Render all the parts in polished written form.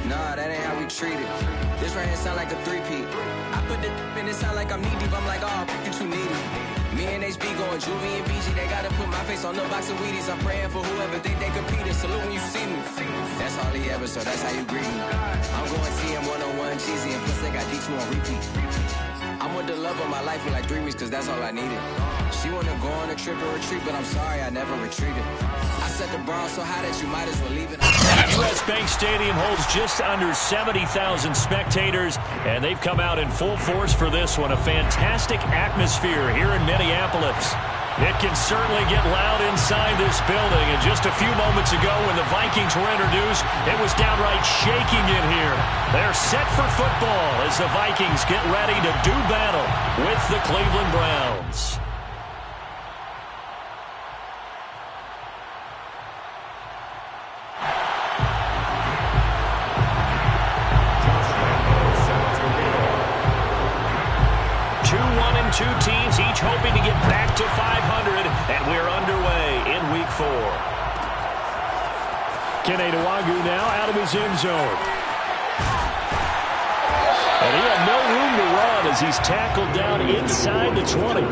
Nah, that ain't how we treat it. This right here sound like a three-peat. I put the in it sound like I'm knee-deep. I'm like, oh, you too needy. Me and HB going Juvie and BG. They gotta put my face on the box of Wheaties. I'm praying for whoever think they competed. Salute when you see me. That's all he ever, so that's how you greet me. I'm going TM 101 cheesy, and plus they got D2 on repeat. I'm with the love of my life for like 3 weeks, cause that's all I needed. She wanna go on a trip or retreat, but I'm sorry, I never retreated. I set the bar so high that you might as well leave it. U.S. Bank Stadium holds just under 70,000 spectators, and they've come out in full force for this one. A fantastic atmosphere here in Minneapolis. It can certainly get loud inside this building, and just a few moments ago when the Vikings were introduced, it was downright shaking in here. They're set for football as the Vikings get ready to do battle with the Cleveland Browns. Two teams each hoping to get back to 500, and we're underway in Week 4. Kene Nwangwu now out of his end zone. And he had no room to run as he's tackled down inside the 20.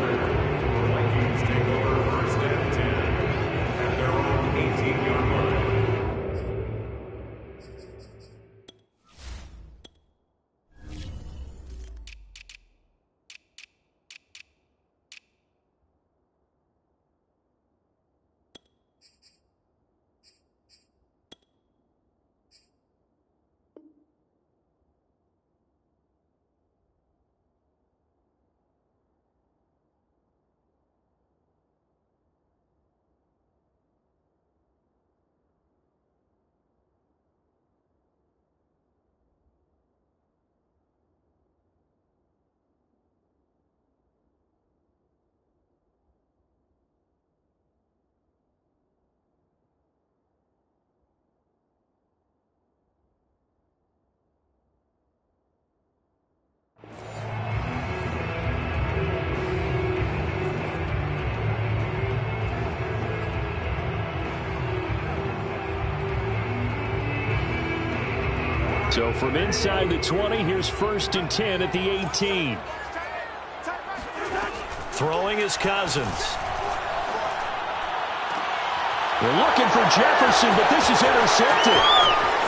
So from inside the 20, here's 1st and 10 at the 18. Throwing is Cousins. They're looking for Jefferson, but this is intercepted.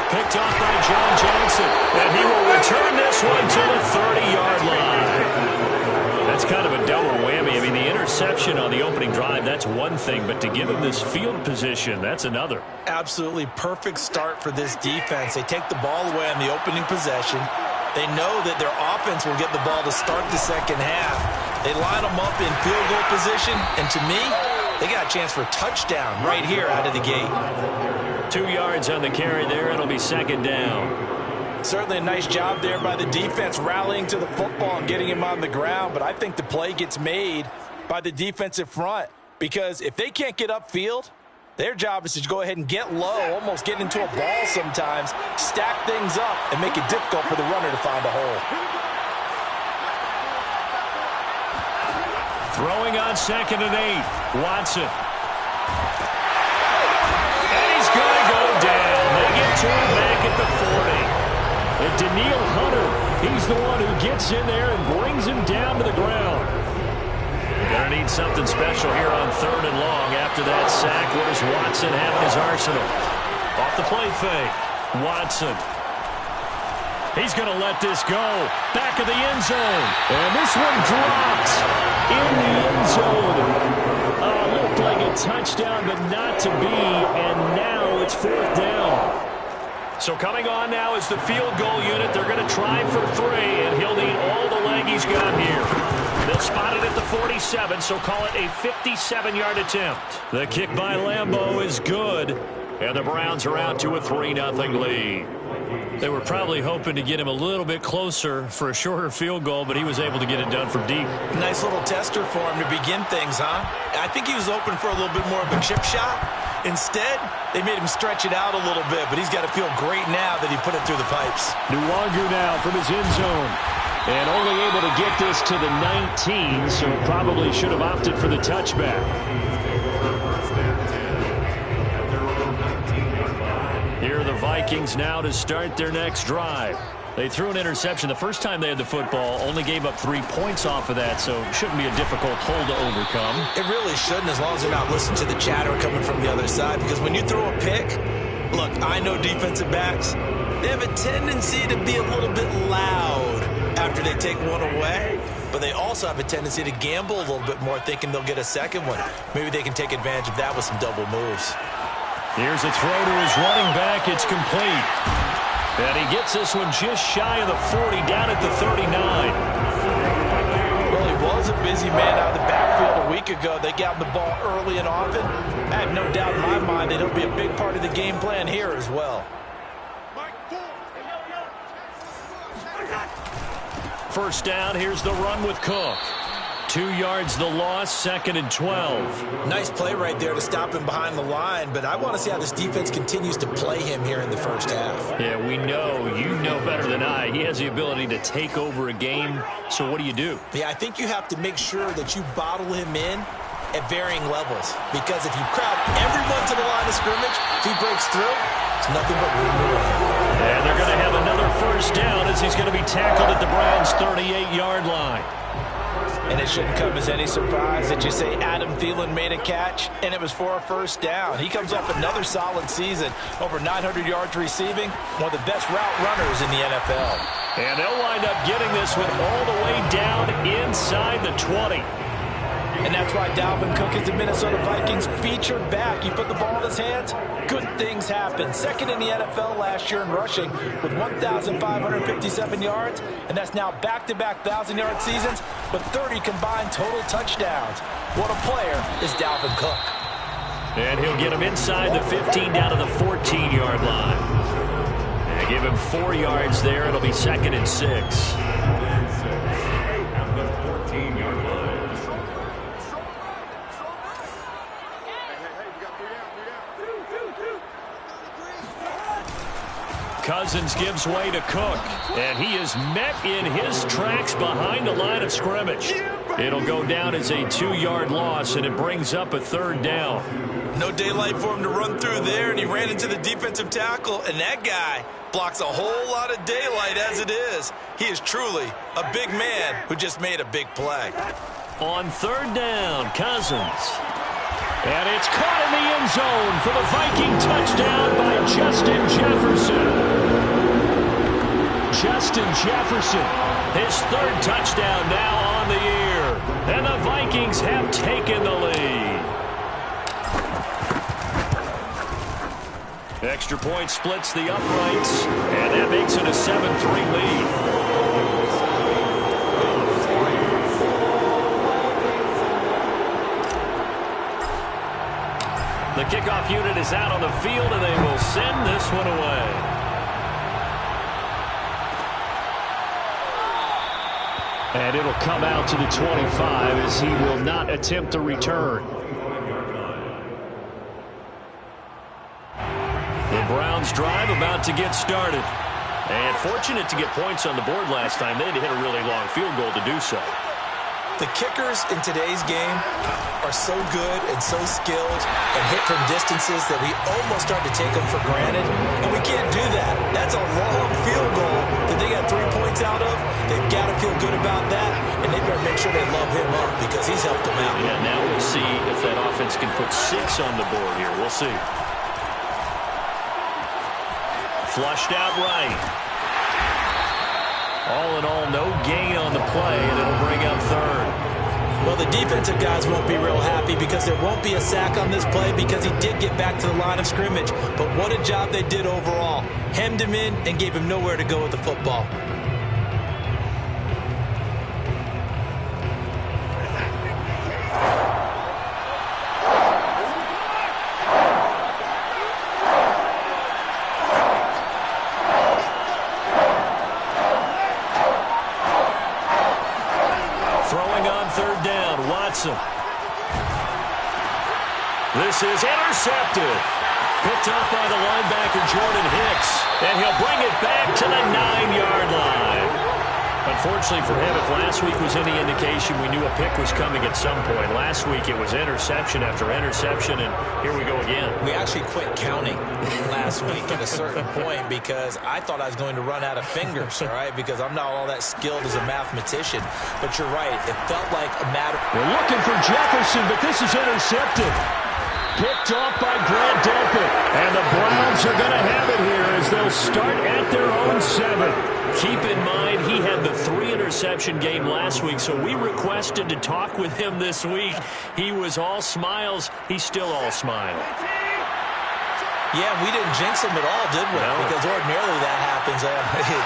Picked off by John Johnson. And he will return this one to the 30-yard line. That's kind of a double whammy. I mean, the interception on the opening drive, that's one thing, but to give him this field position, that's another. Absolutely perfect start for this defense. They take the ball away on the opening possession. They know that their offense will get the ball to start the second half. They line them up in field goal position, and to me, they got a chance for a touchdown right here out of the gate. 2 yards on the carry there. It'll be 2nd down. Certainly a nice job there by the defense rallying to the football and getting him on the ground, but I think the play gets made by the defensive front because if they can't get upfield, their job is to go ahead and get low, almost get into a ball sometimes, stack things up, and make it difficult for the runner to find a hole. Throwing on 2nd and 8. Watson. And he's going to go down. They get to him back at the 40. And Daniil Hunter, he's the one who gets in there and brings him down to the ground. Gonna need something special here on 3rd and long after that sack. What does Watson have in his arsenal? Off the play fake. Watson. He's gonna let this go. Back of the end zone. And this one drops in the end zone. Looked like a touchdown, but not to be. And now it's 4th down. So coming on now is the field goal unit. They're going to try for 3, and he'll need all the leg he's got here. They'll spot it at the 47, so call it a 57-yard attempt. The kick by Lambeau is good, and the Browns are out to a 3-0 lead. They were probably hoping to get him a little bit closer for a shorter field goal, but he was able to get it done from deep. Nice little tester for him to begin things, huh? I think he was open for a little bit more of a chip shot. Instead, they made him stretch it out a little bit, but he's got to feel great now that he put it through the pipes. Nwangwu now from his end zone. And only able to get this to the 19, so probably should have opted for the touchback. Here are the Vikings. Vikings now to start their next drive. They threw an interception the first time they had the football, only gave up 3 points off of that, so it shouldn't be a difficult hole to overcome. It really shouldn't, as long as they're not listening to the chatter coming from the other side, because when you throw a pick, look, I know defensive backs, they have a tendency to be a little bit loud after they take one away, but they also have a tendency to gamble a little bit more, thinking they'll get a second one. Maybe they can take advantage of that with some double moves. Here's a throw to his running back. It's complete. And he gets this one just shy of the 40, down at the 39. Well, he was a busy man out of the backfield a week ago. They got the ball early and often. I have no doubt in my mind that he'll be a big part of the game plan here as well. First down, here's the run with Cook. 2 yards the loss, 2nd and 12. Nice play right there to stop him behind the line, but I want to see how this defense continues to play him here in the first half. Yeah, we know, you know better than I, he has the ability to take over a game, so what do you do? Yeah, I think you have to make sure that you bottle him in at varying levels, because if you crowd everyone to the line of scrimmage, if he breaks through, it's nothing but room to run. And they're going to have another first down as he's going to be tackled at the Browns' 38-yard line. And it shouldn't come as any surprise that you say Adam Thielen made a catch, and it was for a first down. He comes off another solid season, over 900 yards receiving, one of the best route runners in the NFL. And they'll wind up getting this one all the way down inside the 20. And that's why Dalvin Cook is the Minnesota Vikings featured back. You put the ball in his hands, good things happen. Second in the NFL last year in rushing with 1,557 yards, and that's now back-to-back 1,000-yard seasons with 30 combined total touchdowns. What a player is Dalvin Cook. And he'll get him inside the 15 down to the 14-yard line. And give him 4 yards there. It'll be 2nd and 6. Cousins gives way to Cook, and he is met in his tracks behind the line of scrimmage. It'll go down as a 2-yard loss, and it brings up a 3rd down. No daylight for him to run through there, and he ran into the defensive tackle, and that guy blocks a whole lot of daylight as it is. He is truly a big man who just made a big play. On 3rd down, Cousins. And it's caught in the end zone for the Viking touchdown by Justin Jefferson. Justin Jefferson, his 3rd touchdown now on the year. And the Vikings have taken the lead. Extra point splits the uprights, and that makes it a 7-3 lead. The kickoff unit is out on the field, and they will send this one away. And it'll come out to the 25 as he will not attempt a return. The Browns drive about to get started. And fortunate to get points on the board last time. They had to hit a really long field goal to do so. The kickers in today's game are so good and so skilled and hit from distances that we almost start to take them for granted. And we can't do that. That's a long field goal that they got 3 points out of. They've got to feel good about that, and they better make sure they love him up because he's helped them out. Yeah, now we'll see if that offense can put 6 on the board here. We'll see. Flushed out right. All in all, no gain on the play, and it'll bring up 3rd. Well, the defensive guys won't be real happy because there won't be a sack on this play because he did get back to the line of scrimmage. But what a job they did overall. Hemmed him in and gave him nowhere to go with the football. This is intercepted. Picked up by the linebacker, Jordan Hicks. And he'll bring it back to the 9-yard line. Unfortunately for him, if last week was any indication, we knew a pick was coming at some point. Last week it was interception after interception, and here we go again. We actually quit counting last week at a certain point because I thought I was going to run out of fingers, all right, because I'm not all that skilled as a mathematician. But you're right. It felt like a matter. They're looking for Jefferson, but this is intercepted. Picked off by Grant Delpit. And the Browns are going to have it here as they'll start at their own 7. Keep in mind, he had the 3-interception game last week, so we requested to talk with him this week. He was all smiles. He's still all smile. Yeah, we didn't jinx him at all, did we? No. Because ordinarily that happens.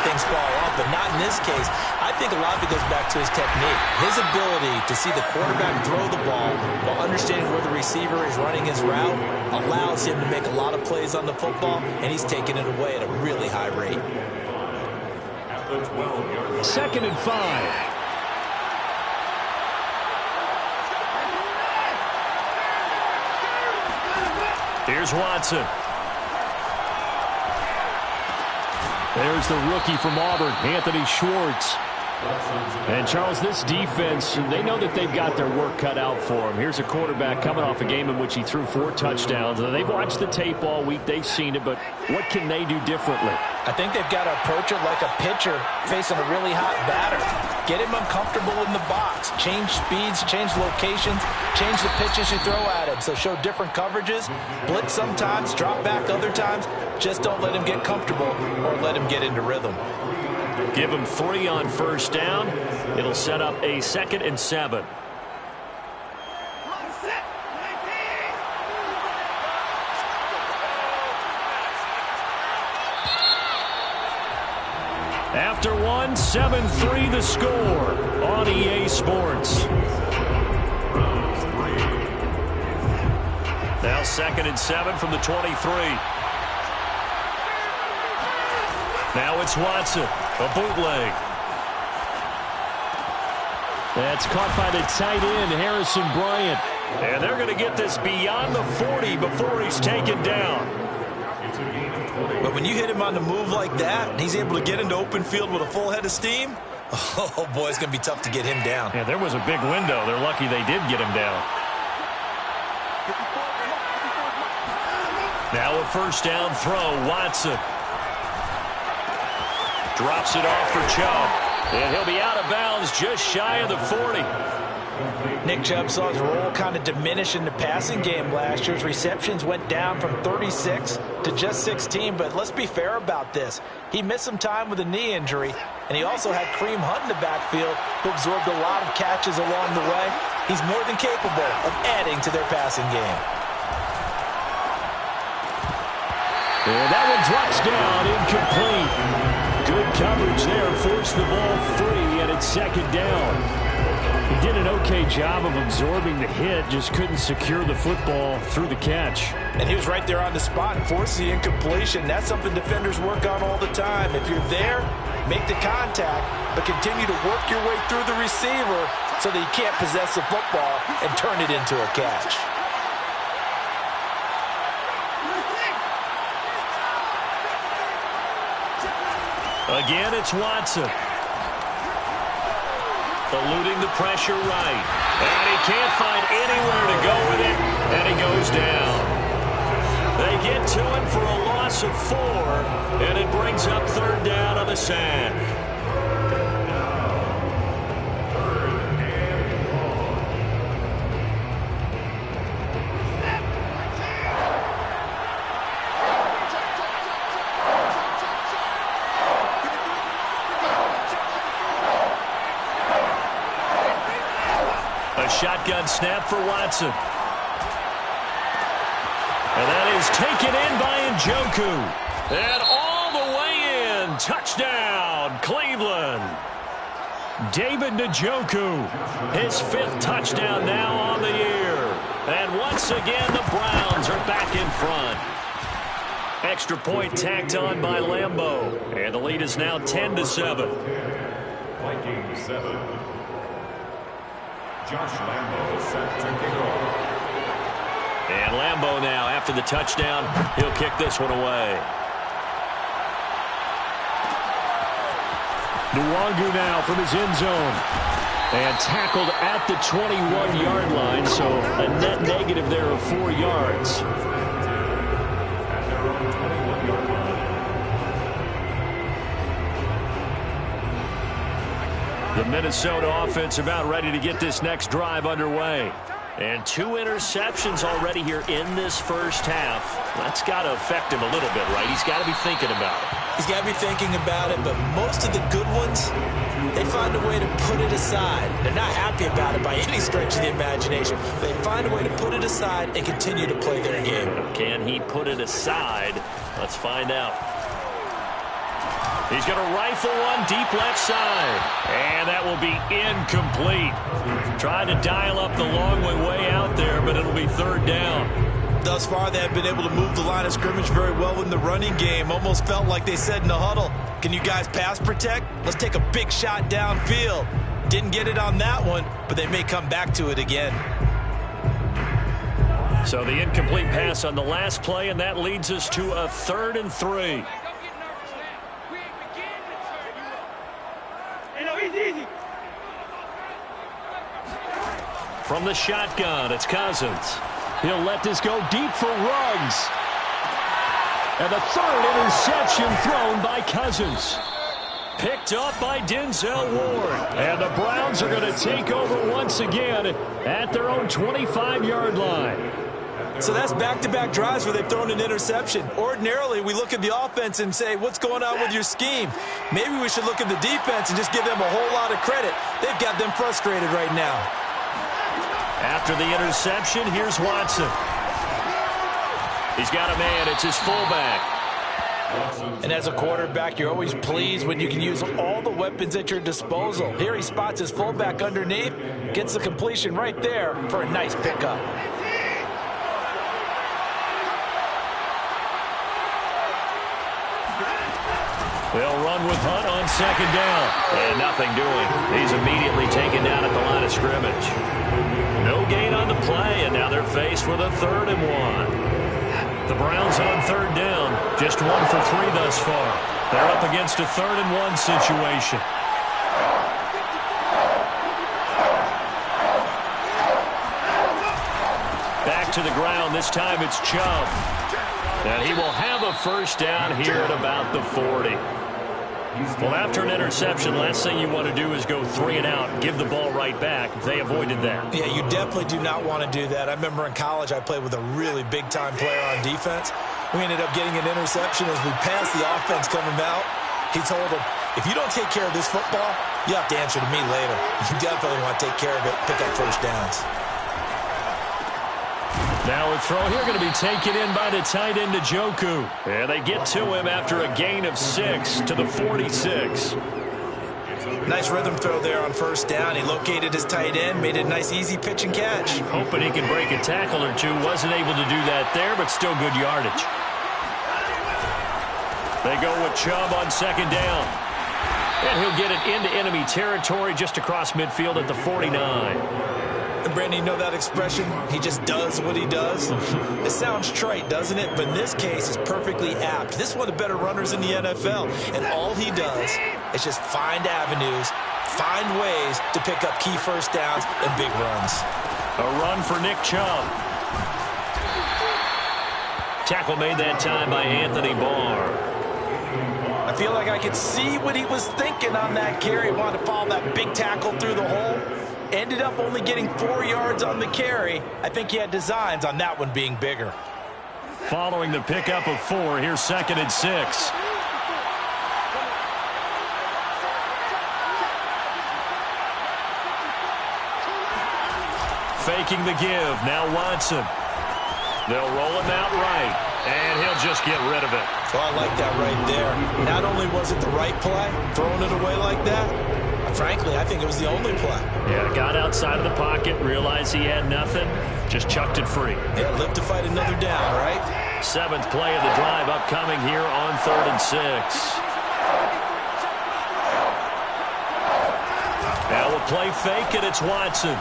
Things fall off, but not in this case. I think a lot of it goes back to his technique. His ability to see the quarterback throw the ball while understanding where the receiver is running his route allows him to make a lot of plays on the football, and he's taking it away at a really high rate. 2nd and 5. Here's Watson. There's the rookie from Auburn, Anthony Schwartz. And, Charles, this defense, they know that they've got their work cut out for them. Here's a quarterback coming off a game in which he threw 4 touchdowns. They've watched the tape all week. They've seen it, but what can they do differently? I think they've got to approach it like a pitcher facing a really hot batter. Get him uncomfortable in the box. Change speeds, change locations, change the pitches you throw at him. So show different coverages, blitz sometimes, drop back other times. Just don't let him get comfortable or let him get into rhythm. Give him 3 on first down. It'll set up a 2nd and 7. After 1, 7-3 the score on EA Sports. Now 2nd and 7 from the 23. Now it's Watson, a bootleg. That's caught by the tight end, Harrison Bryant. And they're going to get this beyond the 40 before he's taken down. But when you hit him on the move like that, and he's able to get into open field with a full head of steam, oh boy, it's going to be tough to get him down. Yeah, there was a big window. They're lucky they did get him down. Now a first down throw, Watson. Drops it off for Chubb. And he'll be out of bounds just shy of the 40. Nick Chubb saw his role kind of diminish in the passing game last year. His receptions went down from 36 to just 16, but let's be fair about this. He missed some time with a knee injury, and he also had Kareem Hunt in the backfield, who absorbed a lot of catches along the way. He's more than capable of adding to their passing game. And that one drops down, incomplete. Good coverage there, forced the ball free, and it's 2nd down. He did an okay job of absorbing the hit, just couldn't secure the football through the catch. And he was right there on the spot and forced the incompletion. That's something defenders work on all the time. If you're there, make the contact, but continue to work your way through the receiver so that you can't possess the football and turn it into a catch. Again, it's Watson. Eluding the pressure right. And he can't find anywhere to go with it, and he goes down. They get to him for a loss of 4, and it brings up 3rd down on the sack. Shotgun snap for Watson. And that is taken in by Njoku. And all the way in. Touchdown, Cleveland. David Njoku, his 5th touchdown now on the year. And once again, the Browns are back in front. Extra point tacked on by Lambeau. And the lead is now 10-7. Vikings 7. Josh Lambeau set to kick off. And Lambeau now, after the touchdown, he'll kick this one away. Nwangu now from his end zone. And tackled at the 21-yard line, so a net negative there of 4 yards. The Minnesota offense about ready to get this next drive underway. And 2 interceptions already here in this first half. That's got to affect him a little bit, right? He's got to be thinking about it. He's got to be thinking about it, but most of the good ones, they find a way to put it aside. They're not happy about it by any stretch of the imagination. They find a way to put it aside and continue to play their game. Can he put it aside? Let's find out. He's going to rifle one deep left side. And that will be incomplete. Trying to dial up the long way out there, but it'll be 3rd down. Thus far, they have been able to move the line of scrimmage very well in the running game. Almost felt like they said in the huddle, can you guys pass protect? Let's take a big shot downfield. Didn't get it on that one, but they may come back to it again. So the incomplete pass on the last play, and that leads us to a 3rd and 3. From the shotgun, it's Cousins. He'll let this go deep for Ruggs. And the 3rd interception thrown by Cousins. Picked up by Denzel Ward. And the Browns are going to take over once again at their own 25-yard line. So that's back-to-back drives where they've thrown an interception. Ordinarily, we look at the offense and say, what's going on with your scheme? Maybe we should look at the defense and just give them a whole lot of credit. They've got them frustrated right now. After the interception, here's Watson. He's got a man. It's his fullback. And as a quarterback, you're always pleased when you can use all the weapons at your disposal. Here he spots his fullback underneath, gets the completion right there for a nice pickup. They'll run with Hunt on 2nd down. And nothing doing. He's immediately taken down at the line of scrimmage. No gain on the play, and now they're faced with a 3rd and 1. The Browns on 3rd down. Just 1 for 3 thus far. They're up against a 3rd and 1 situation. Back to the ground. This time it's Chubb. And he will have a 1st down here at about the 40. Well, after an interception, last thing you want to do is go 3 and out and give the ball right back. They avoided that. Yeah, you definitely do not want to do that. I remember in college I played with a really big-time player on defense. We ended up getting an interception as we passed the offense coming out. He told him, if you don't take care of this football, you have to answer to me later. You definitely want to take care of it, pick up 1st downs. Now a throw here going to be taken in by the tight end Njoku. And they get to him after a gain of 6 to the 46. Nice rhythm throw there on 1st down. He located his tight end, made a nice easy pitch and catch. Hoping he can break a tackle or two. Wasn't able to do that there, but still good yardage. They go with Chubb on 2nd down. And he'll get it into enemy territory just across midfield at the 49. And Brandon, you know that expression? He just does what he does. It sounds trite, doesn't it? But in this case, it's perfectly apt. This is one of the better runners in the NFL. And all he does is just find avenues, find ways to pick up key 1st downs and big runs. A run for Nick Chubb. Tackle made that time by Anthony Barr. I feel like I could see what he was thinking on that carry. He wanted to follow that big tackle through the hole. Ended up only getting 4 yards on the carry. I think he had designs on that one being bigger. Following the pickup of 4, here's 2nd and 6. Faking the give. Now Watson. They'll roll him out right, and he'll just get rid of it. So I like that right there. Not only was it the right play, throwing it away like that, frankly, I think it was the only play. Yeah, got outside of the pocket, realized he had nothing, just chucked it free. Yeah, live to fight another down, right? 7th play of the drive upcoming here on 3rd and 6. Now we'll play fake, and it's Watson.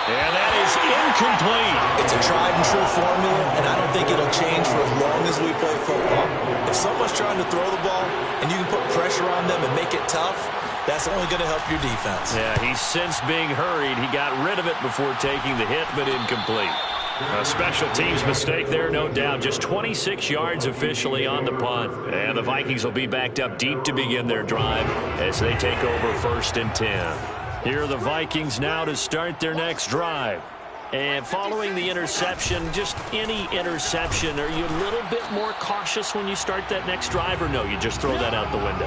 And that is incomplete. It's a tried and true formula, and I don't think it'll change for as long as we play football. If If someone's trying to throw the ball and you can put pressure on them and make it tough, that's only going to help your defense. Yeah, he's since being hurried. He got rid of it before taking the hit, but incomplete. A special teams mistake there, no doubt. Just 26 yards officially on the punt. And the Vikings will be backed up deep to begin their drive as they take over 1st and 10. Here are the Vikings now to start their next drive. And following the interception, just any interception, are you a little bit more cautious when you start that next drive, or no, you just throw that out the window?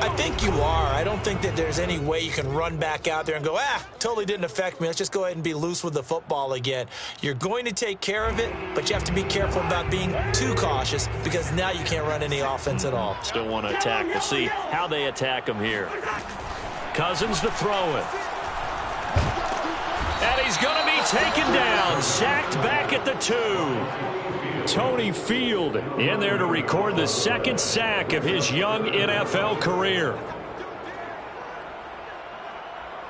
I think you are. I don't think that there's any way you can run back out there and go, totally didn't affect me. Let's just go ahead and be loose with the football again. You're going to take care of it, but you have to be careful about being too cautious because now you can't run any offense at all. Still want to attack. We'll see how they attack them here. Cousins to throw it. And he's going to be taken down, sacked back at the 2. Tony Field in there to record the 2nd sack of his young NFL career.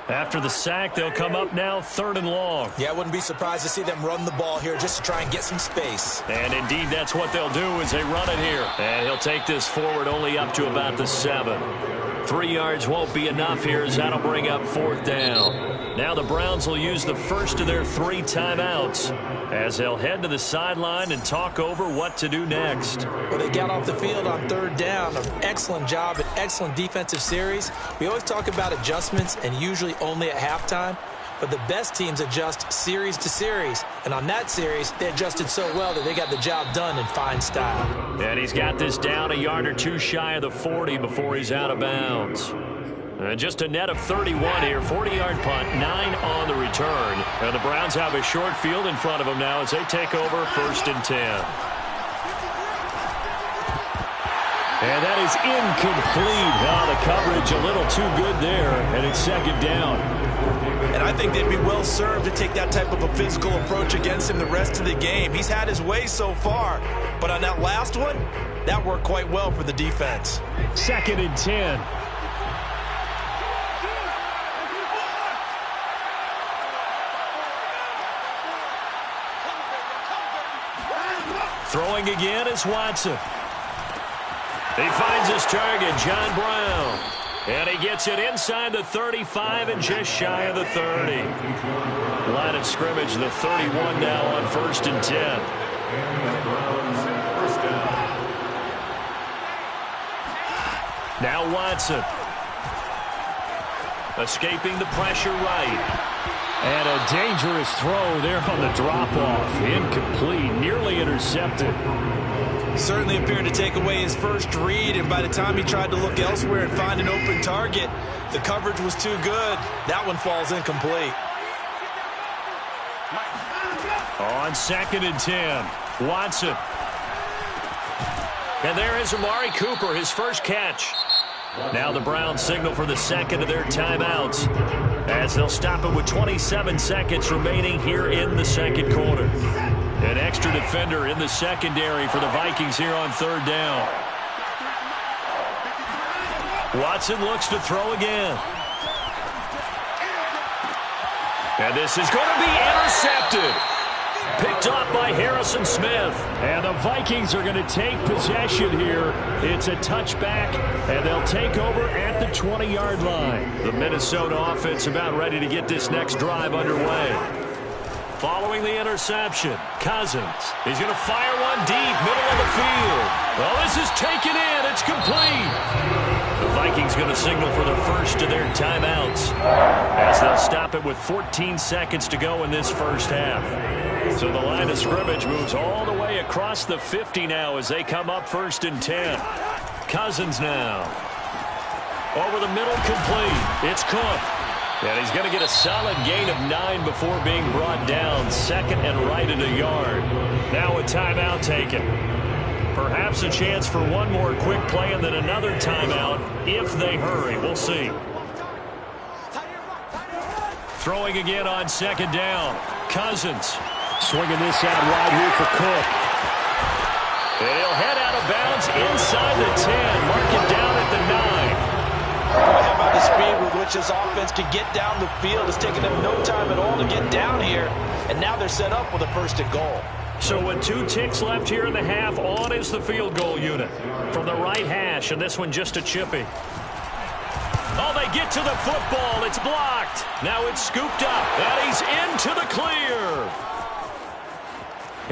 After the sack, they'll come up now 3rd and long. Yeah, I wouldn't be surprised to see them run the ball here just to try and get some space. And indeed, that's what they'll do as they run it here. And he'll take this forward only up to about the 7. 3 yards won't be enough here as that'll bring up 4th down. Now the Browns will use the first of their 3 timeouts as they'll head to the sideline and talk over what to do next. Well, they got off the field on 3rd down. An excellent job, an excellent defensive series. We always talk about adjustments and usually only at halftime. But the best teams adjust series to series. And on that series, they adjusted so well that they got the job done in fine style. And he's got this down a yard or 2 shy of the 40 before he's out of bounds. Just a net of 31 here. 40-yard punt, 9 on the return. And the Browns have a short field in front of them now as they take over 1st and 10. And that is incomplete. The coverage a little too good there, and it's 2nd down. And I think they'd be well served to take that type of a physical approach against him the rest of the game. He's had his way so far, but on that last one, that worked quite well for the defense. 2nd and 10. Throwing again is Watson. He finds his target, John Brown. And he gets it inside the 35 and just shy of the 30. Line of scrimmage, the 31 now on 1st and 10. Now Watson. Escaping the pressure right. And a dangerous throw there on the drop-off. Incomplete, nearly intercepted. Certainly appeared to take away his first read, and by the time he tried to look elsewhere and find an open target, the coverage was too good. That one falls incomplete. On 2nd and 10, Watson. And there is Amari Cooper, his first catch. Now the Browns signal for the 2nd of their timeouts as they'll stop it with 27 seconds remaining here in the 2nd quarter. An extra defender in the secondary for the Vikings here on 3rd down. Watson looks to throw again. And this is going to be intercepted. Picked off by Harrison Smith. And the Vikings are going to take possession here. It's a touchback, and they'll take over at the 20-yard line. The Minnesota offense about ready to get this next drive underway. Following the interception, Cousins. He's going to fire one deep, middle of the field. Well, this is taken in. It's complete. The Vikings going to signal for the first of their timeouts as they'll stop it with 14 seconds to go in this first half. So the line of scrimmage moves all the way across the 50 now as they come up 1st and 10. Cousins now. Over the middle, complete. It's Cook. And he's going to get a solid gain of 9 before being brought down. 2nd and right at a yard. Now a timeout taken. Perhaps a chance for one more quick play and then another timeout if they hurry. We'll see. Throwing again on 2nd down. Cousins. Swinging this out wide here for Cook. And he'll head out of bounds inside the 10. Mark it down at the 9. How about the speed with which this offense can get down the field? It's taken them no time at all to get down here. And now they're set up with a 1st and goal. So with 2 ticks left here in the half, on is the field goal unit. From the right hash, and this one just a chippy. Oh, they get to the football. It's blocked. Now it's scooped up, and he's into the clear.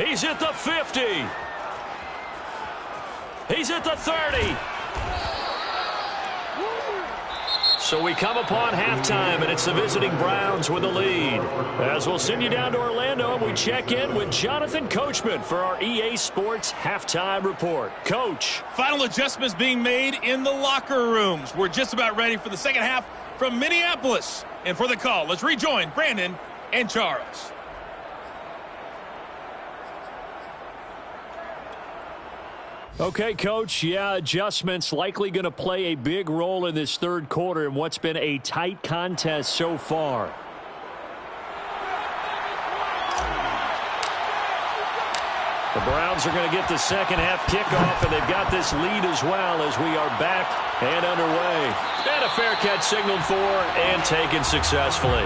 He's at the 50. He's at the 30. So we come upon halftime, and it's the visiting Browns with the lead. As we'll send you down to Orlando, and we check in with Jonathan Coachman for our EA Sports Halftime Report. Coach. Final adjustments being made in the locker rooms. We're just about ready for the second half from Minneapolis. And for the call, let's rejoin Brandon and Charles. Okay, Coach, yeah, adjustments likely going to play a big role in this third quarter in what's been a tight contest so far. The Browns are going to get the second half kickoff, and they've got this lead as well as we are back and underway. And a fair catch signaled for and taken successfully.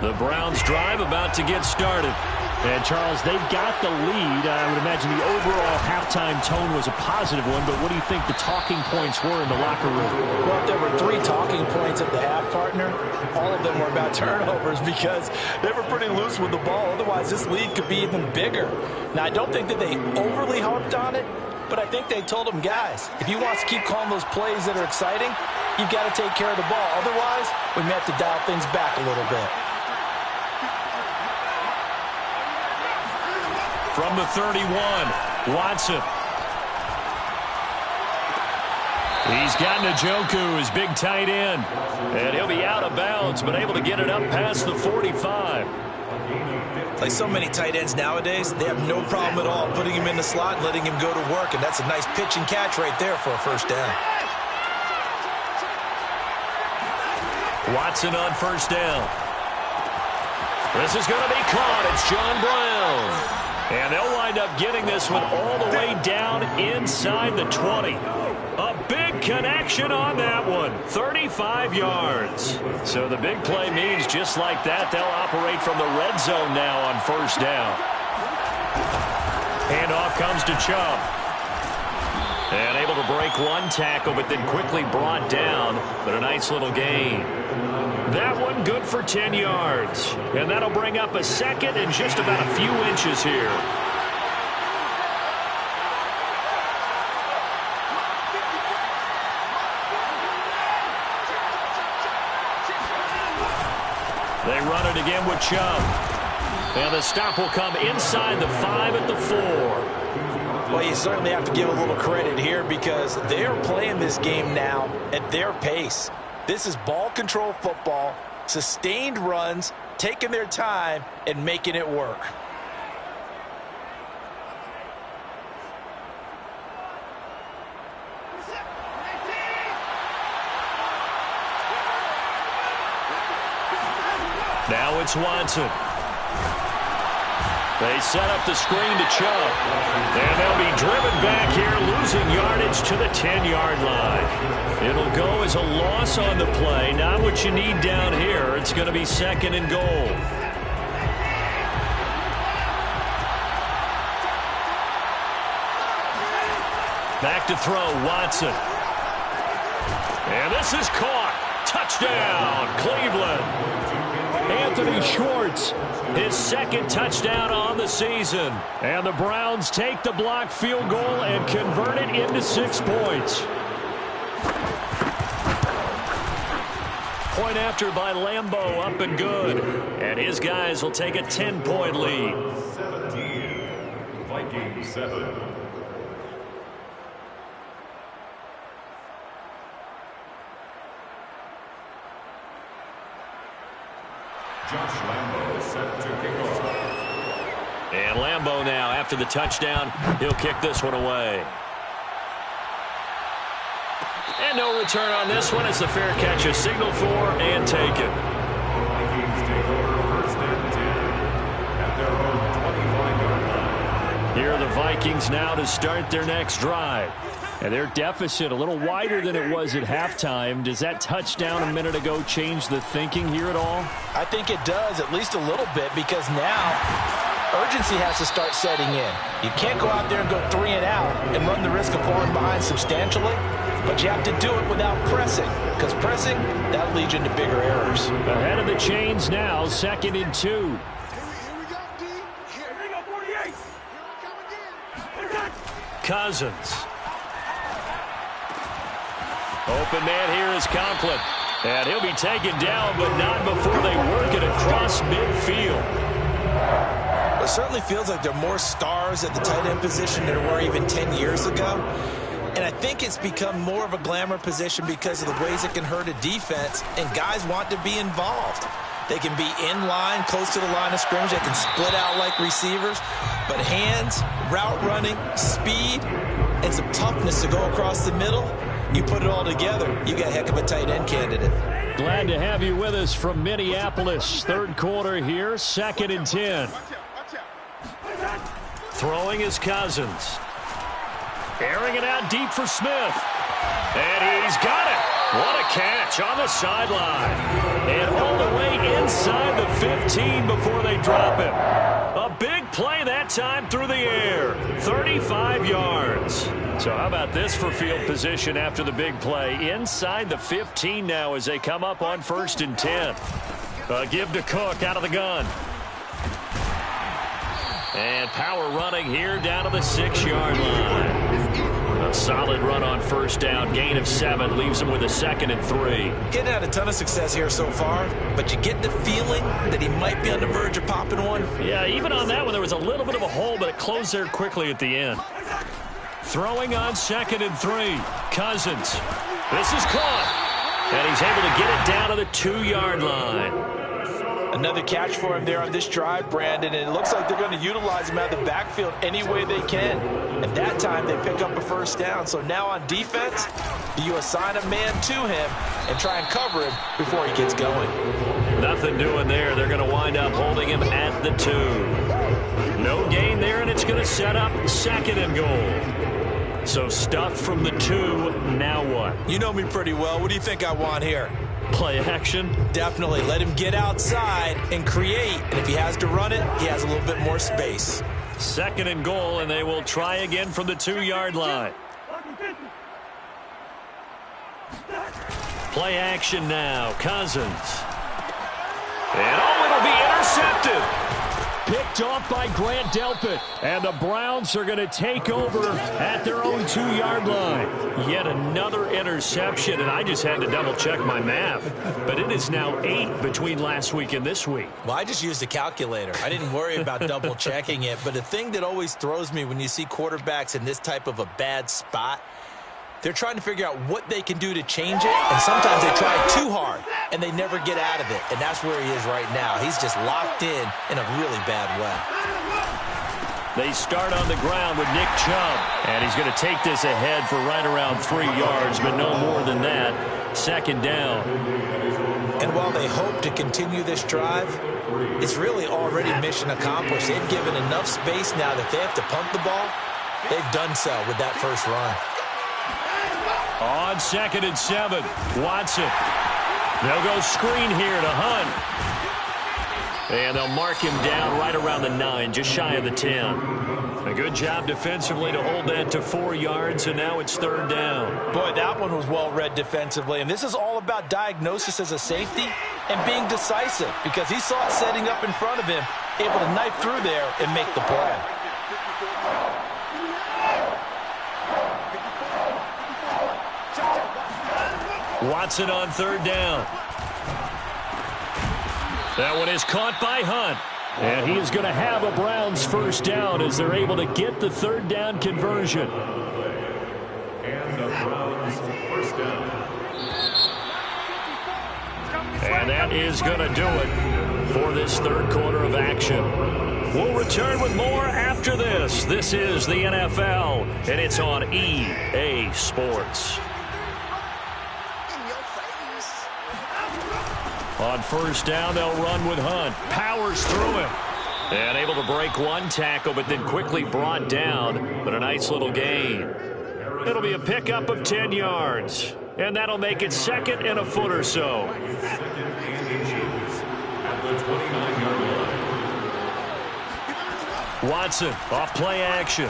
The Browns drive about to get started. And, Charles, they've got the lead. I would imagine the overall halftime tone was a positive one, but what do you think the talking points were in the locker room? Well, if there were 3 talking points at the half, partner, all of them were about turnovers because they were pretty loose with the ball. Otherwise, this lead could be even bigger. Now, I don't think that they overly harped on it, but I think they told them, guys, if you want to keep calling those plays that are exciting, you've got to take care of the ball. Otherwise, we may have to dial things back a little bit. From the 31, Watson. He's got Njoku, his big tight end. And he'll be out of bounds, but able to get it up past the 45. Like so many tight ends nowadays, they have no problem at all putting him in the slot and letting him go to work. And that's a nice pitch and catch right there for a first down. Watson on first down. This is going to be caught. It's John Brown. And they'll wind up getting this one all the way down inside the 20. A big connection on that one. 35 yards. So the big play means just like that, they'll operate from the red zone now on first down. Handoff comes to Chubb. And able to break one tackle, but then quickly brought down. But a nice little gain. That one good for 10 yards. And that'll bring up a second and just about a few inches here. They run it again with Chubb. And the stop will come inside the 5 at the 4. Well, you certainly have to give a little credit here because they're playing this game now at their pace. This is ball control football, sustained runs, taking their time, and making it work. Now it's Watson. They set up the screen to Chubb. And they'll be driven back here, losing yardage to the 10-yard line. It'll go as a loss on the play. Not what you need down here. It's going to be second and goal. Back to throw, Watson. And this is caught. Touchdown, Cleveland. Anthony Schwartz, his second touchdown on the season. And the Browns take the blocked field goal and convert it into 6 points. Point after by Lambeau, up and good. And his guys will take a 10-point lead. 17, Vikings 7. Josh Lambeau set to kick off. And Lambeau now, after the touchdown, he'll kick this one away. And no return on this one. It's the fair catch, a signal for and taken. Vikings take over first and 10 at their own 25-yard line. Here are the Vikings now to start their next drive. And their deficit a little wider than it was at halftime. Does that touchdown a minute ago change the thinking here at all? I think it does, at least a little bit, because now urgency has to start setting in. You can't go out there and go 3 and out and run the risk of falling behind substantially, but you have to do it without pressing, because pressing, that'll lead you into bigger errors. Ahead of the chains now, 2nd and 2. Cousins. Open man here is Conklin. And he'll be taken down, but not before they work it across midfield. It certainly feels like there are more stars at the tight end position than there were even 10 years ago. And I think it's become more of a glamour position because of the ways it can hurt a defense, and guys want to be involved. They can be in line, close to the line of scrimmage. They can split out like receivers. But hands, route running, speed, and some toughness to go across the middle, you put it all together, you got a heck of a tight end candidate. Glad to have you with us from Minneapolis. 3rd quarter here, 2nd and 10. Throwing is Cousins. Airing it out deep for Smith. And he's got it. What a catch on the sideline. And all the way inside the 15 before they drop him. A big play that time through the air. 35 yards. So how about this for field position after the big play? Inside the 15 now as they come up on 1st and 10. Give to Cook out of the gun. And power running here down to the 6-yard line. A solid run on 1st down. Gain of 7 leaves him with a 2nd and 3. Getting had a ton of success here so far, but you get the feeling that he might be on the verge of popping one. Yeah, even on that one, there was a little bit of a hole, but it closed there quickly at the end. Throwing on 2nd and 3. Cousins. This is caught. And he's able to get it down to the 2-yard line. Another catch for him there on this drive, Brandon, and it looks like they're going to utilize him out of the backfield any way they can. And that time they pick up a 1st down. So now on defense, you assign a man to him and try and cover him before he gets going. Nothing doing there. They're going to wind up holding him at the 2. No gain there, and it's going to set up 2nd and goal. So stuffed from the 2. Now what? You know me pretty well. What do you think I want here? Play action? Definitely. Let him get outside and create. And if he has to run it, he has a little bit more space. 2nd and goal, and they will try again from the 2-yard line. Play action now. Cousins. And it'll be intercepted. Picked off by Grant Delpit. And the Browns are going to take over at their own 2-yard line. Yet another interception, and I just had to double-check my math. But it is now 8 between last week and this week. Well, I just used a calculator. I didn't worry about double-checking it. But the thing that always throws me when you see quarterbacks in this type of a bad spot, they're trying to figure out what they can do to change it, and sometimes they try too hard, and they never get out of it, and that's where he is right now. He's just locked in a really bad way. They start on the ground with Nick Chubb, and he's going to take this ahead for right around 3 yards, but no more than that. 2nd down. And while they hope to continue this drive, it's really already mission accomplished. They've given enough space now that they have to punt the ball. They've done so with that first run. On 2nd and 7, Watson. They'll go screen here to Hunt. And they'll mark him down right around the 9, just shy of the 10. A good job defensively to hold that to 4 yards, and now it's 3rd down. Boy, that one was well read defensively, and this is all about diagnosis as a safety and being decisive, because he saw it setting up in front of him, able to knife through there and make the play. Watson on 3rd down. That one is caught by Hunt. And he is going to have a Browns 1st down as they're able to get the 3rd down conversion. And the Browns 1st down. And that is going to do it for this 3rd quarter of action. We'll return with more after this. This is the NFL, and it's on EA Sports. On 1st down, they'll run with Hunt. Powers through him. And able to break one tackle, but then quickly brought down. But a nice little gain. It'll be a pickup of 10 yards. And that'll make it 2nd and a foot or so. 2nd and inches at the 29-yard line. Watson off play action.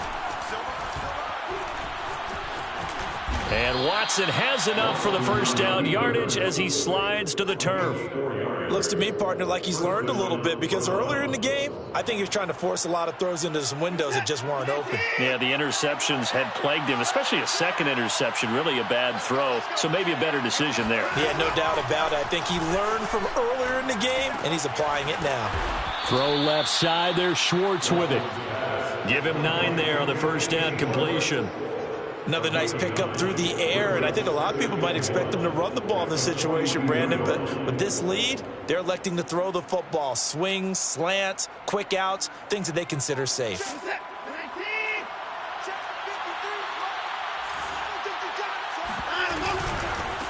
And Watson has enough for the first down yardage as he slides to the turf. Looks to me, partner, like he's learned a little bit, because earlier in the game, I think he was trying to force a lot of throws into some windows that just weren't open. Yeah, the interceptions had plagued him, especially a second interception, really a bad throw. So maybe a better decision there. Yeah, no doubt about it. I think he learned from earlier in the game, and he's applying it now. Throw left side there, Schwartz with it. Give him 9 there on the first down completion. Another nice pickup through the air, and I think a lot of people might expect them to run the ball in this situation, Brandon, but with this lead, they're electing to throw the football. Swings, slants, quick outs, things that they consider safe.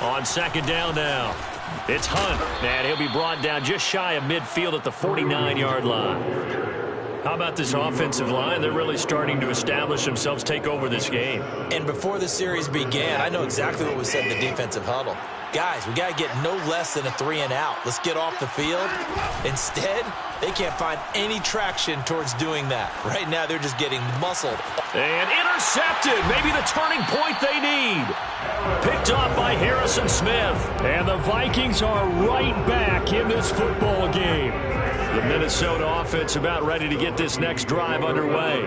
On 2nd down now, it's Hunt, and he'll be brought down just shy of midfield at the 49-yard line. How about this offensive line? They're really starting to establish themselves, take over this game. And before the series began, I know exactly what we said in the defensive huddle. Guys, we got to get no less than a 3 and out. Let's get off the field. Instead, they can't find any traction towards doing that. Right now, they're just getting muscled. And intercepted. Maybe the turning point they need. Picked off by Harrison Smith. And the Vikings are right back in this football game. The Minnesota offense about ready to get this next drive underway.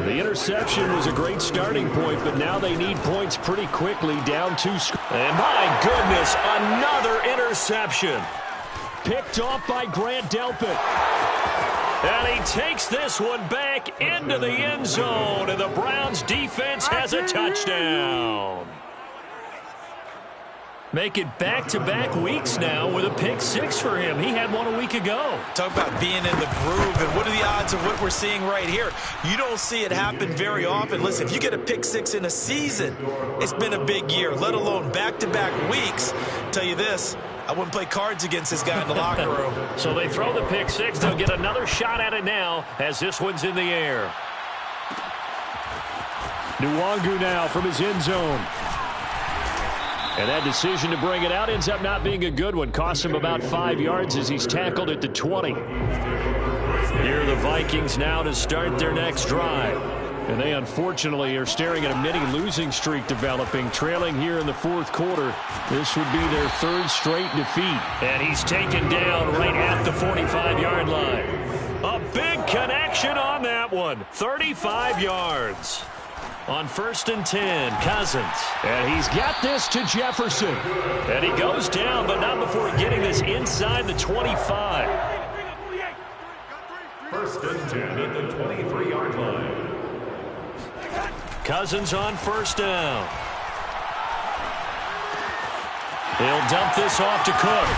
The interception was a great starting point, but now they need points pretty quickly, down 2 scores. And my goodness, another interception. Picked off by Grant Delpit. And he takes this one back into the end zone, and the Browns defense has a touchdown. Make it back-to-back weeks now with a pick 6 for him. He had one a week ago. Talk about being in the groove, and what are the odds of what we're seeing right here? You don't see it happen very often. Listen, if you get a pick 6 in a season, it's been a big year, let alone back-to-back weeks. Tell you this, I wouldn't play cards against this guy in the locker room. So they throw the pick 6. They'll get another shot at it now as this one's in the air. Nwangu now from his end zone. And that decision to bring it out ends up not being a good one. Costs him about 5 yards as he's tackled at the 20. Here are the Vikings now to start their next drive. And they unfortunately are staring at a mini losing streak developing, trailing here in the 4th quarter. This would be their 3rd straight defeat. And he's taken down right at the 45-yard line. A big connection on that one. 35 yards. On 1st and 10, Cousins. And he's got this to Jefferson. And he goes down, but not before getting this inside the 25. 1st and 10 at the 23-yard line. Cousins on 1st down. He'll dump this off to Cook.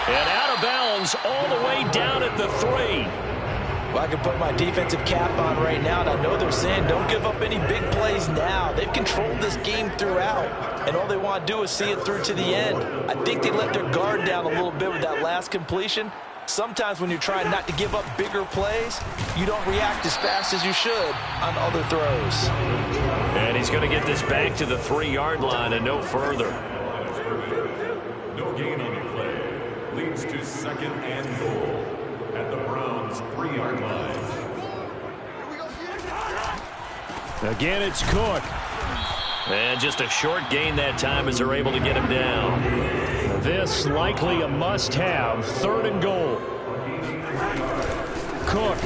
And out of bounds all the way down at the 3. Well, I can put my defensive cap on right now, and I know they're saying don't give up any big plays now. They've controlled this game throughout, and all they want to do is see it through to the end. I think they let their guard down a little bit with that last completion. Sometimes when you're trying not to give up bigger plays, you don't react as fast as you should on other throws. And he's going to get this back to the 3-yard line and no further. No gain on the play. Leads to 2nd and goal at the Browns' 3-yard line. Again, it's Cook. And just a short gain that time as they're able to get him down. This likely a must-have. 3rd and goal. Cook.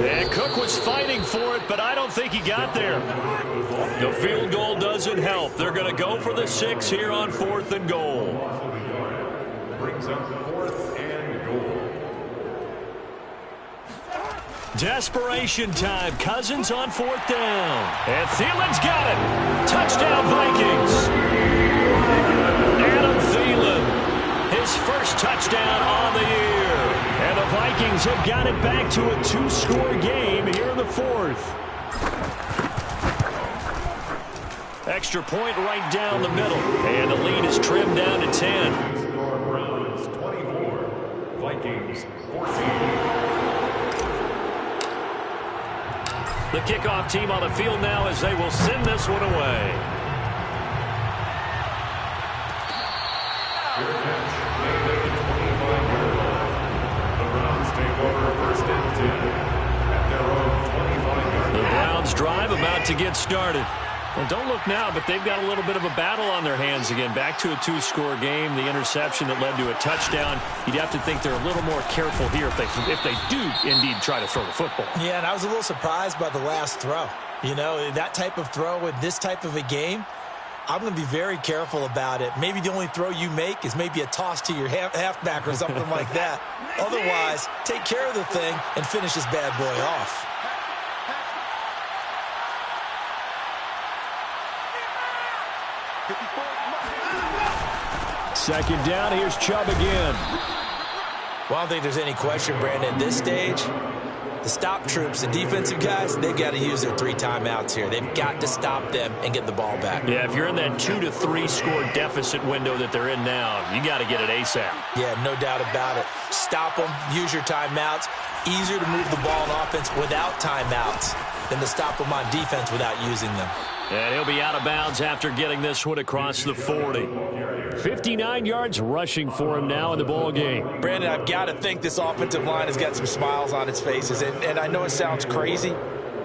And Cook was fighting for it, but I don't think he got there. The field goal doesn't help. They're going to go for the 6 here on 4th and goal. Brings up 4th and goal. Desperation time. Cousins on 4th down. And Thielen's got it. Touchdown, Vikings. Adam Thielen, his first touchdown on the year. And the Vikings have got it back to a 2-score game here in the 4th. Extra point right down the middle. And the lead is trimmed down to 10. Browns 24, Vikings 14. The kickoff team on the field now as they will send this one away. Your catch made at the 25-yard line. The Browns take over 1st and 10 at their own 25-yard line. The Browns drive about to get started. Well, don't look now, but they've got a little bit of a battle on their hands again. Back to a 2-score game. The interception that led to a touchdown. You'd have to think they're a little more careful here if they do indeed try to throw the football. Yeah, and I was a little surprised by the last throw. You know, that type of throw in this type of a game, I'm going to be very careful about it. Maybe the only throw you make is maybe a toss to your halfback or something like that. Otherwise, take care of the thing and finish this bad boy off. Second down, here's Chubb again. Well, I don't think there's any question, Brandon. At this stage, the stop troops, the defensive guys, they've got to use their 3 timeouts here. They've got to stop them and get the ball back. Yeah, if you're in that 2 to 3 score deficit window that they're in now, you got to get it ASAP. Yeah, no doubt about it. Stop them, use your timeouts. Easier to move the ball on offense without timeouts than to stop them on defense without using them. And he'll be out of bounds after getting this one across the 40. 59 yards rushing for him now in the ball game. Brandon, I've got to think this offensive line has got some smiles on its faces. And I know it sounds crazy,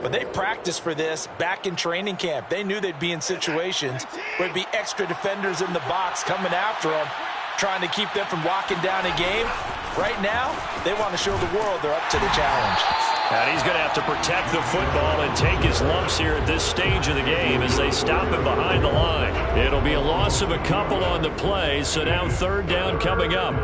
but they practiced for this back in training camp. They knew they'd be in situations where it'd be extra defenders in the box coming after them, trying to keep them from locking down a game. Right now, they want to show the world they're up to the challenge. And he's going to have to protect the football and take his lumps here at this stage of the game as they stop him behind the line. It'll be a loss of a couple on the play, so now 3rd down coming up.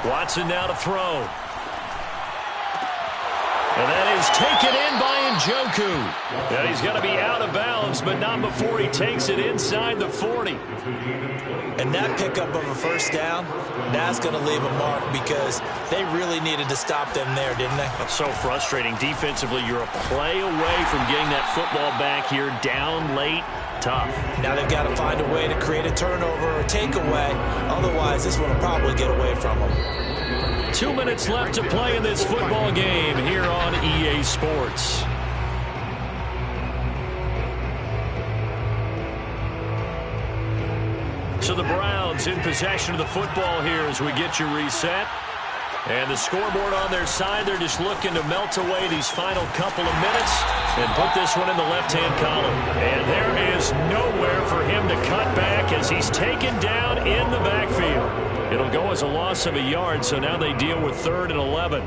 Watson now to throw. And that is taken in by Njoku. And he's going to be out of bounds, but not before he takes it inside the 40. And that pickup of a 1st down, that's going to leave a mark because they really needed to stop them there, didn't they? That's so frustrating. Defensively, you're a play away from getting that football back here down late. Tough. Now they've got to find a way to create a turnover or takeaway. Otherwise, this one will probably get away from them. 2 minutes left to play in this football game here on EA Sports. So the Browns in possession of the football here as we get you reset. And the scoreboard on their side, they're just looking to melt away these final couple of minutes and put this one in the left-hand column. And there is nowhere for him to cut back as he's taken down in the backfield. It'll go as a loss of a yard, so now they deal with 3rd and 11.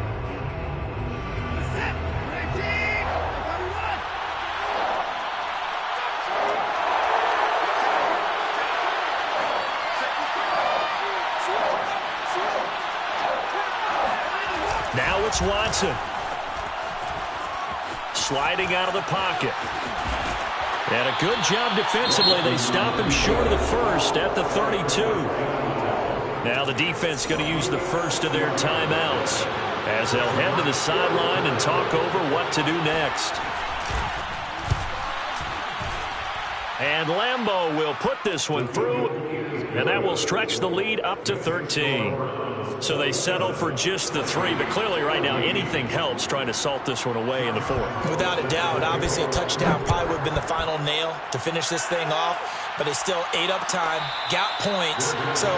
Now it's Watson. Sliding out of the pocket. And a good job defensively. They stop him short of the 1st at the 32. Now the defense going to use the 1st of their timeouts as they'll head to the sideline and talk over what to do next. And Lambeau will put this one through, and that will stretch the lead up to 13. So they settle for just the 3, but clearly right now anything helps trying to salt this one away in the 4th. Without a doubt, obviously a touchdown probably would have been the final nail to finish this thing off, but it's still ate up time, got points. So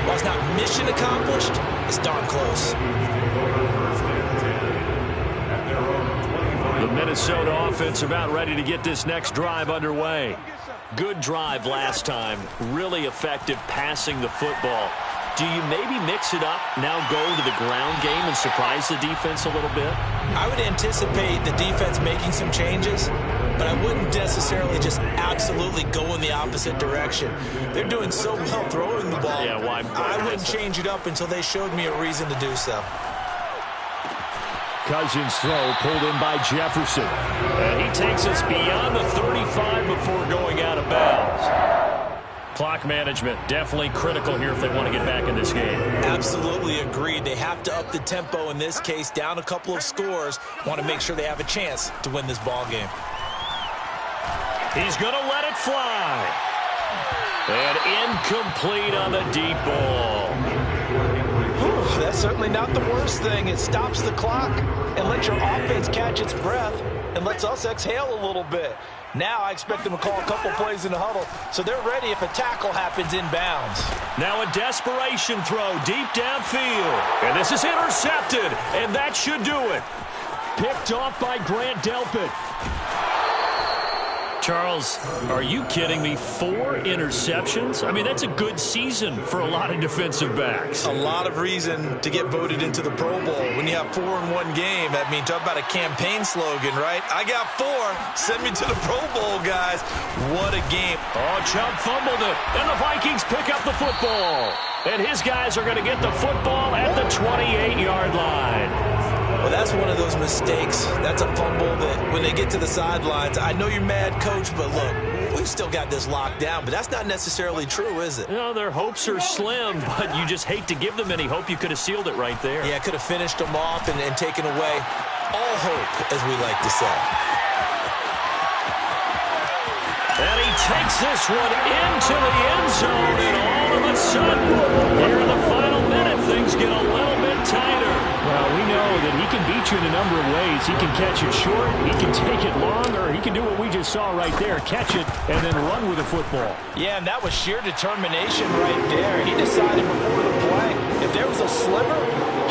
while it's not mission accomplished, it's darn close. The Minnesota offense about ready to get this next drive underway. Good drive last time, really effective passing the football. Do you maybe mix it up, now go to the ground game and surprise the defense a little bit? I would anticipate the defense making some changes, but I wouldn't necessarily just absolutely go in the opposite direction. They're doing so well throwing the ball. Yeah, why I wouldn't change it up until they showed me a reason to do so. Cousins throw pulled in by Jefferson. And he takes us beyond the 35 before going out of bounds. Clock management, definitely critical here if they want to get back in this game. Absolutely agreed. They have to up the tempo in this case, down a couple of scores. Want to make sure they have a chance to win this ball game. He's going to let it fly. And incomplete on the deep ball. Whew, that's certainly not the worst thing. It stops the clock and lets your offense catch its breath and lets us exhale a little bit. Now I expect them to call a couple plays in the huddle, so they're ready if a tackle happens inbounds. Now a desperation throw deep downfield. And this is intercepted, and that should do it. Picked off by Grant Delpit. Charles, are you kidding me? 4 interceptions? I mean, that's a good season for a lot of defensive backs. A lot of reason to get voted into the Pro Bowl. When you have 4 in one game, I mean, talk about a campaign slogan, right? I got 4. Send me to the Pro Bowl, guys. What a game. Oh, Chubb fumbled it, and the Vikings pick up the football. And his guys are going to get the football at the 28-yard line. Well, that's one of those mistakes. That's a fumble that when they get to the sidelines, I know you're mad, Coach, but look, we've still got this locked down, but that's not necessarily true, is it? No, their hopes are slim, but you just hate to give them any hope. You could have sealed it right there. Yeah, could have finished them off and taken away all hope, as we like to say. And he takes this one into the end zone, and all of a sudden, here in the final minute, things get a little bit tighter. Well, we know that he can beat you in a number of ways. He can catch it short, he can take it long, or he can do what we just saw right there, catch it and then run with the football. Yeah, and that was sheer determination right there. He decided before the play, if there was a sliver,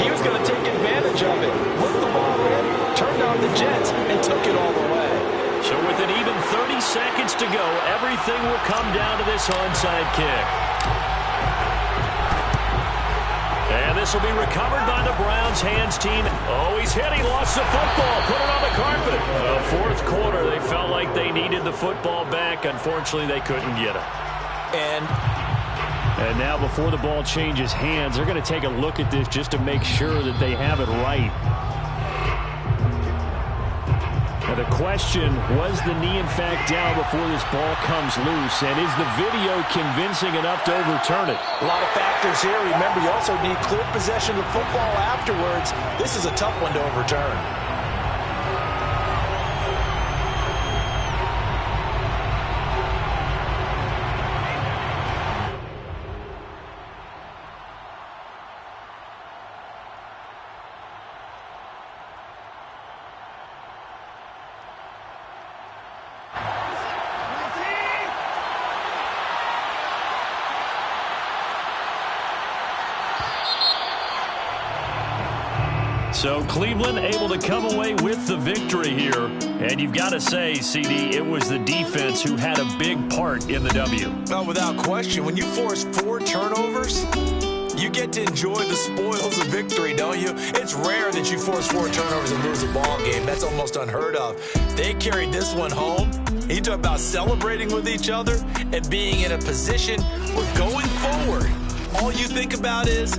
he was going to take advantage of it. Looked the ball in, turned on the Jets, and took it all the way. So with an even 30 seconds to go, everything will come down to this onside kick. And this will be recovered by the Browns hands team. Oh, he's hit. He lost the football. Put it on the carpet. Fourth quarter, they felt like they needed the football back. Unfortunately, they couldn't get it. And now before the ball changes hands, they're going to take a look at this just to make sure that they have it right. Now the question, was the knee in fact down before this ball comes loose? And is the video convincing enough to overturn it? A lot of factors here. Remember, you also need clear possession of the football afterwards. This is a tough one to overturn. So Cleveland able to come away with the victory here. And you've got to say, CD, it was the defense who had a big part in the W. No, without question. When you force 4 turnovers, you get to enjoy the spoils of victory, don't you? It's rare that you force 4 turnovers and lose a ball game. That's almost unheard of. They carried this one home. You talk about celebrating with each other and being in a position where going forward, all you think about is